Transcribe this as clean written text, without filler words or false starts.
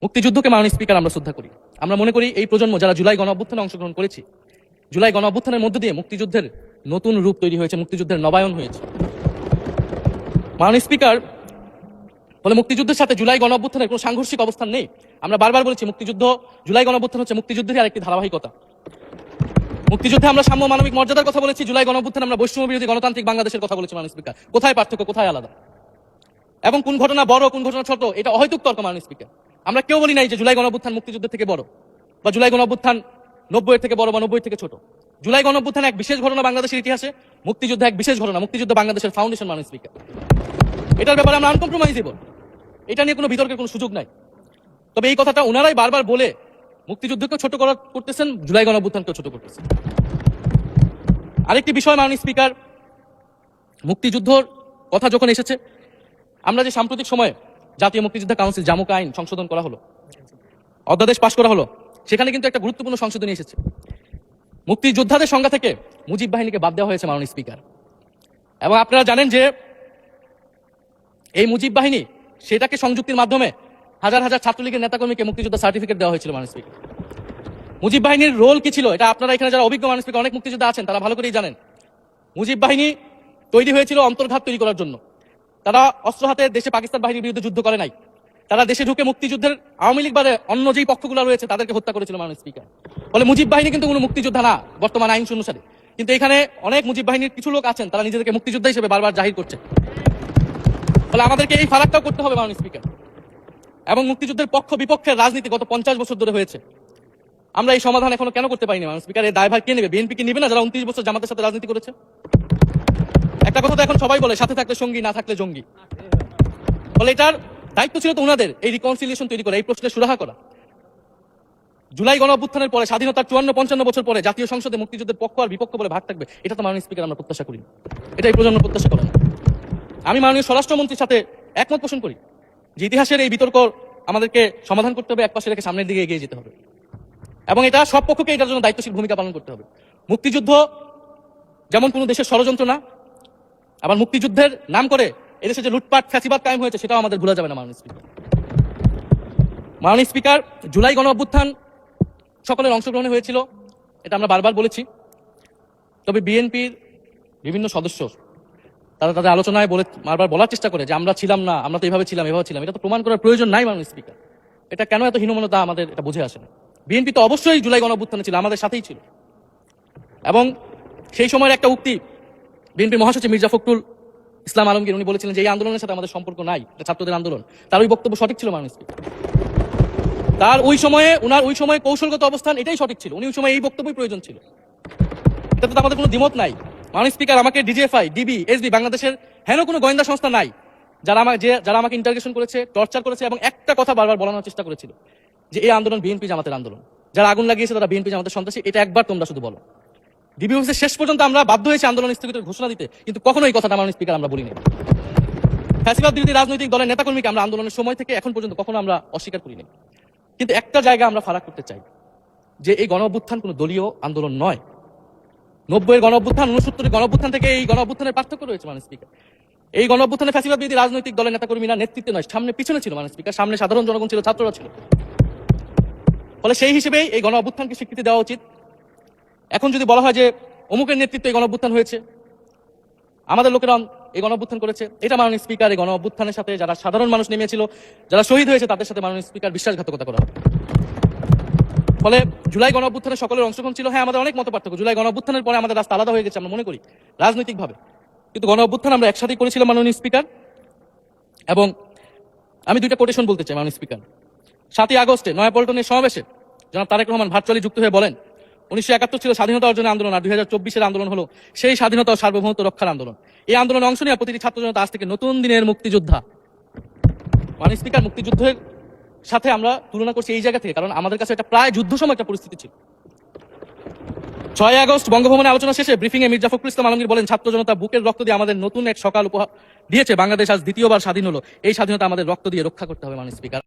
মুক্তিযুদ্ধকে মাননীয় স্পিকার আমরা শ্রদ্ধা করি। আমরা মনে করি এই প্রজন্ম যারা জুলাই গণ অভ্যুত্থানে অংশগ্রহণ করেছি, জুলাই গণ অভ্যুত্থানের মধ্য দিয়ে মুক্তিযুদ্ধের নতুন রূপ তৈরি হয়েছে, মুক্তিযুদ্ধের নবায়ন হয়েছে। মাননীয় স্পিকার, ফলে মুক্তিযুদ্ধের সাথে জুলাই গণ অভ্যুত্থানের কোনো সাংঘর্ষিক অবস্থান নেই। আমরা বারবার বলেছি মুক্তিযুদ্ধ, জুলাই গণ অভ্যুত্থান হচ্ছে মুক্তিযুদ্ধের আরেকটি ধারাবাহিকতা। মুক্তিযুদ্ধে আমরা সাম্য মানবিক মর্যাদার কথা বলেছি, জুলাই গণ অভ্যুত্থানে আমরা বৈষম্য বিরোধী গণতান্ত্রিক বাংলাদেশের কথা বলেছি। মাননীয় স্পিকার, কোথায় পার্থক্য, কোথায় আলাদা, এবং কোন ঘটনা বড় কোন ঘটনা ছোট, এটা অহৈতুক তর্ক। মাননীয় স্পিকার, আমরা কেউ বলি নাই যে জুলাই গণ অভ্যুত্থান মুক্তিযুদ্ধের থেকে বড়, বা জুলাই গণ অভ্যুত্থান 90-এর থেকে বড় বা 90-এর থেকে ছোট। জুলাই গণ অভ্যুত্থান এক বিশেষ ঘটনা বাংলাদেশের ইতিহাসে, মুক্তিযুদ্ধ এক বিশেষ ঘটনা, মুক্তিযুদ্ধ বাংলাদেশের ফাউন্ডেশন। মাননীয় স্পিকার, এটার ব্যাপারে আমরা আনকম্প্রোমাইজেবল, এটা নিয়ে কোনো বিতর্কের কোনো সুযোগ নাই। তবে এই কথাটা ওনারাই বারবার বলে মুক্তিযুদ্ধকে ছোট করতেছেন, জুলাই গণ অভ্যুত্থানকেও ছোট করতেছেন। আরেকটি বিষয় মাননীয় স্পিকার, মুক্তিযুদ্ধর কথা যখন এসেছে, আমরা যে সাম্প্রতিক সময়ে জাতীয় মুক্তিযোদ্ধা কাউন্সিল জামুকা আইন সংশোধন করা হলো, অধ্যাদেশ পাশ করা হলো, সেখানে কিন্তু একটা গুরুত্বপূর্ণ সংশোধনী এসেছে। মুক্তিযোদ্ধাদের সংজ্ঞা থেকে মুজিব বাহিনীকে বাদ দেওয়া হয়েছে মাননীয় স্পিকার। এবং আপনারা জানেন যে এই মুজিব বাহিনী, সেটাকে সংযুক্তির মাধ্যমে হাজার হাজার ছাত্রলীগের নেতাকর্মীকে মুক্তিযোদ্ধা সার্টিফিকেট দেওয়া হয়েছিল। মাননীয় স্পিকার, মুজিব বাহিনীর রোল কি ছিল, এটা আপনারা এখানে যারা অভিজ্ঞ মাননীয় স্পিকার অনেক মুক্তিযোদ্ধা আছেন, তারা ভালো করেই জানেন। মুজিব বাহিনী তৈরি হয়েছিল অন্তর্ঘাত তৈরি করার জন্য। তারা অস্ত্র হাতে দেশে পাকিস্তান বাহিনীর বিরুদ্ধে যুদ্ধ করে নাই, তারা দেশে ঢুকে মুক্তিযুদ্ধের আওয়ামী লীগ বাদে অন্য যেই পক্ষগুলো রয়েছে তাদেরকে হত্যা করেছিল। মাননীয় স্পিকার, ফলে মুজিব বাহিনী কিন্তু কোনো মুক্তিযোদ্ধা না বর্তমান আইন অনুসারে। কিন্তু এখানে অনেক মুজিব বাহিনীর কিছু লোক আছেন, তারা নিজেদেরকে মুক্তিযোদ্ধা হিসেবে বারবার জাহির করছে। ফলে আমাদেরকে এই ফারাকটাও করতে হবে মাননীয় স্পিকার। এবং মুক্তিযুদ্ধের পক্ষ বিপক্ষের রাজনীতি গত 50 বছর ধরে হয়েছে, আমরা এই সমাধান এখনো কেন করতে পারিনি? মাননীয় স্পিকার, এই দায়ভার কে নেবে? বিএনপি কি নেবে না, যারা 29 বছর জামাতের সাথে রাজনীতি করেছে? একটা কথা তো এখন সবাই বলে, সাথে থাকলে সঙ্গী, না থাকলে জঙ্গি। ফলে এটার দায়িত্ব ছিল তো ওনাদের, এই রিকনসিলিয়েশন তৈরি করা, এই প্রশ্নের সুরাহা করা। জুলাই গণ অভ্যুত্থানের পরে, স্বাধীনতার 54-55 বছর পরে জাতীয় সংসদে মুক্তিযুদ্ধের পক্ষ আর বিপক্ষ বলে ভাগ থাকবে, এটা তো মাননীয় স্পিকার আমরা প্রত্যাশা করি, এটা এই প্রজন্ম প্রত্যাশা করে না। আমি মাননীয় স্বরাষ্ট্রমন্ত্রীর সাথে একমত পোষণ করি যে ইতিহাসের এই বিতর্ক আমাদেরকে সমাধান করতে হবে, একপাশে রেখে সামনের দিকে এগিয়ে যেতে হবে, এবং এটা সব পক্ষকে এটার জন্য দায়িত্বশীল ভূমিকা পালন করতে হবে। মুক্তিযুদ্ধ যেমন কোনো দেশের ষড়যন্ত্র না, আবার মুক্তিযুদ্ধের নাম করে এদেশে যে লুটপাট ফ্যাসিবাদ কায়েম হয়েছে, সেটাও আমাদের ভুলা যাবে না। মাননীয় স্পিকার, মাননীয় স্পিকার, জুলাই গণ অভ্যুত্থান সকলের অংশগ্রহণে হয়েছিল, এটা আমরা বারবার বলেছি। তবে বিএনপির বিভিন্ন সদস্য তারা তাদের আলোচনায় বারবার বলার চেষ্টা করে যে আমরা ছিলাম না, আমরা তো এইভাবে ছিলাম, এভাবে ছিলাম। এটা তো প্রমাণ করার প্রয়োজন নাই মাননীয় স্পিকার। এটা কেন এত হীনমন্যতা আমাদের এটা বুঝে আসে না। বিএনপি তো অবশ্যই জুলাই গণ অভ্যুত্থানে ছিল, আমাদের সাথেই ছিল। এবং সেই সময়ের একটা উক্তি, বিএনপির মহাসচিব মির্জা ফখরুল ইসলাম আলমগীর, উনি বলেছিলেন যে এই আন্দোলনের সাথে আমাদের সম্পর্ক নাই, এটা ছাত্রদের আন্দোলন। তার ওই বক্তব্য সঠিক ছিল মাননীয় স্পিকার। তার ওই সময়ে, উনার ওই সময়ে কৌশলগত অবস্থান এটাই সঠিক ছিল, উনি ওই সময় এই বক্তব্যই প্রয়োজন ছিল। এটাতে তো আমাদের কোনো দ্বিমত নাই। মাননীয় স্পিকার, আমাকে ডিজিএফআই, ডিবি, এসবি, বাংলাদেশের হেন কোনো গোয়েন্দা সংস্থা নাই যারা আমাকে ইন্টারগেশন করেছে, টর্চার করেছে, এবং একটা কথা বারবার বলানোর চেষ্টা করেছিল যে এই আন্দোলন বিএনপি জামাতের আন্দোলন, যারা আগুন লাগিয়েছে তারা বিএনপি জামাতের সন্ত্রাসী। এটা একবার তোমরা শুধু বলো। ডিবি অফিসের শেষ পর্যন্ত আমরা বাধ্য হয়েছি আন্দোলন স্থগিতের ঘোষণা দিতে, কিন্তু কখনো এই কথাটা মাননীয় স্পিকার আমরা বলিনি। ফ্যাসিবাদ বিরোধী রাজনৈতিক দলের নেতাকর্মীকে আমরা আন্দোলনের সময় থেকে এখন পর্যন্ত কখনো আমরা অস্বীকার করিনি। কিন্তু একটা জায়গা আমরা ফারাক করতে চাই, যে এই গণ অভ্যুত্থান কোনো দলীয় আন্দোলন নয়। 90-এর গণ অভ্যুত্থান, 69-এর গণ অভ্যুত্থান থেকে এই গণ অভ্যুত্থানের পার্থক্য রয়েছে মাননীয় স্পিকার। এই গণ অভ্যুত্থানে ফ্যাসিবাদ বিরোধী রাজনৈতিক দলের নেতাকর্মীরা নেতৃত্বে নয়, সামনে পিছনে ছিল মাননীয় স্পিকার। সামনে সাধারণ জনগণ ছিল, ছাত্ররা ছিল। ফলে সেই হিসেবেই এই গণ অভ্যুত্থানকে স্বীকৃতি দেওয়া উচিত। এখন যদি বলা হয় যে অমুকের নেতৃত্বে এই গণ অভ্যুত্থান হয়েছে, আমাদের লোকেরা এই গণ অভ্যুত্থান করেছে, এটা মাননীয় স্পিকার এই গণ অভ্যুত্থানের সাথে যারা সাধারণ মানুষ নেমেছিল, যারা শহীদ হয়েছে, তাদের সাথে মাননীয় স্পিকার বিশ্বাসঘাতকতা করা হবে। ফলে জুলাই গণ অভ্যুত্থানে সকলের অংশগ্রহণ ছিল। হ্যাঁ, আমাদের অনেক মত পার্থক্য, জুলাই গণ অভ্যুত্থানের পরে আমাদের রাস্তা আলাদা হয়ে গেছে আমরা মনে করি রাজনৈতিকভাবে, কিন্তু গণ অভ্যুত্থান আমরা একসাথেই করেছিলাম মাননীয় স্পিকার। এবং আমি দুইটা কোটেশন বলতে চাই মাননীয় স্পিকার। 7ই আগস্টে নয়াপল্টনের সমাবেশে জনাব তারেক রহমান ভার্চুয়ালি যুক্ত হয়ে বলেন, 1971 ছিল স্বাধীনতা অর্জনের আন্দোলন, আর 2024-এর আন্দোলন হলো সেই স্বাধীনতা ও সার্বভৌমত্ব রক্ষার আন্দোলন। এই আন্দোলনে অংশ নেওয়া প্রতিটি ছাত্র জনতা আজ থেকে নতুন দিনের মুক্তিযোদ্ধা। মাননীয় স্পিকার, মুক্তিযুদ্ধের সাথে আমরা তুলনা করছি এই জায়গা থেকে, কারণ আমাদের কাছে এটা প্রায় যুদ্ধ সময় একটা পরিস্থিতি ছিল। 6ই আগস্ট বঙ্গভবনে আলোচনা শেষে ব্রিফিং এ মির্জা ফখরুল ইসলাম আলমগীর বলেন, ছাত্র জনতা বুকের রক্ত দিয়ে আমাদের নতুন এক সকাল উপহার দিয়েছে, বাংলাদেশ আজ দ্বিতীয়বার স্বাধীন হলো। এই স্বাধীনতা আমাদের রক্ত দিয়ে রক্ষা করতে হবে মাননীয় স্পিকার।